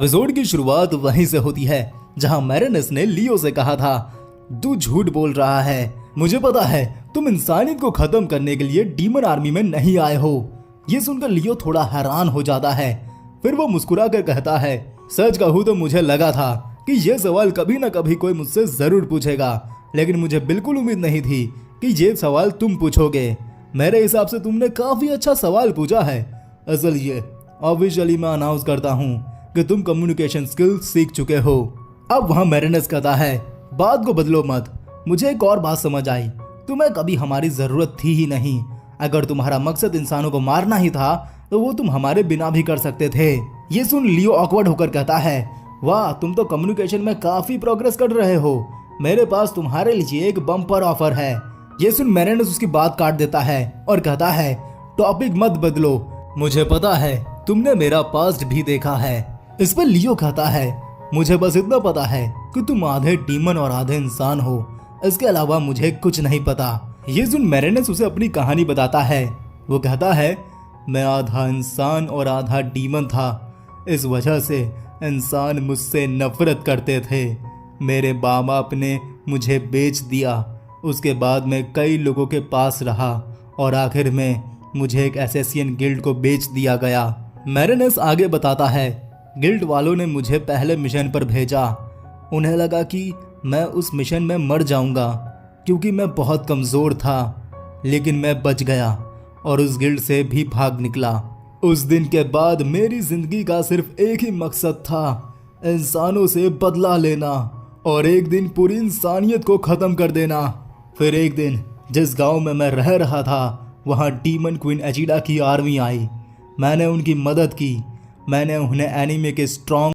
Episode की शुरुआत वहीं से होती है जहां मैरिनस ने लियो से कहा था, तू झूठ बोल रहा है, मुझे पता है तुम इंसानियत को खत्म करने के लिए डीमन आर्मी में नहीं आए हो। ये सुनकर लियो थोड़ा हैरान हो जाता है। फिर वो मुस्कुरा कर कहता है, सच कहूँ तो मुझे लगा था कि यह सवाल कभी ना कभी कोई मुझसे जरूर पूछेगा, लेकिन मुझे बिल्कुल उम्मीद नहीं थी कि ये सवाल तुम पूछोगे। मेरे हिसाब से तुमने काफी अच्छा सवाल पूछा है। असल ये ऑफिशियली मैं अनाउंस करता हूँ कि तुम कम्युनिकेशन स्किल सीख चुके हो। अब वहाँ मैरिनस कहता है, बात को बदलो मत, मुझे एक और बात समझ आई, तुम्हें कभी हमारी जरूरत थी ही नहीं। अगर तुम्हारा मकसद इंसानों को मारना ही था तो वो तुम हमारे बिना भी कर सकते थे। ये सुन लियो ऑकवर्ड होकर कहता है, वाह तुम तो कम्युनिकेशन में काफी प्रोग्रेस कर रहे हो, मेरे पास तुम्हारे लिए एक बम्पर ऑफर है। ये सुन मैरिनस उसकी बात काट देता है और कहता है, टॉपिक मत बदलो, मुझे पता है तुमने मेरा पास्ट भी देखा है। इस पर लियो कहता है, मुझे बस इतना पता है कि तुम आधे डीमन और आधे इंसान हो, इसके अलावा मुझे कुछ नहीं पता। ये सुन मैरिनस उसे अपनी कहानी बताता है। वो कहता है, मैं आधा इंसान और आधा डीमन था, इस वजह से इंसान मुझसे नफरत करते थे। मेरे बाप बाप ने मुझे बेच दिया, उसके बाद मैं कई लोगों के पास रहा और आखिर में मुझे एक एसेसियन गिल्ड को बेच दिया गया। मैरिनस आगे बताता है, गिल्ड वालों ने मुझे पहले मिशन पर भेजा, उन्हें लगा कि मैं उस मिशन में मर जाऊंगा क्योंकि मैं बहुत कमज़ोर था, लेकिन मैं बच गया और उस गिल्ड से भी भाग निकला। उस दिन के बाद मेरी ज़िंदगी का सिर्फ एक ही मकसद था, इंसानों से बदला लेना और एक दिन पूरी इंसानियत को ख़त्म कर देना। फिर एक दिन जिस गांव में मैं रह रहा था वहां डीमन क्वीन एजिडा की आर्मी आई, मैंने उनकी मदद की, मैंने उन्हें एनीमे के स्ट्रॉन्ग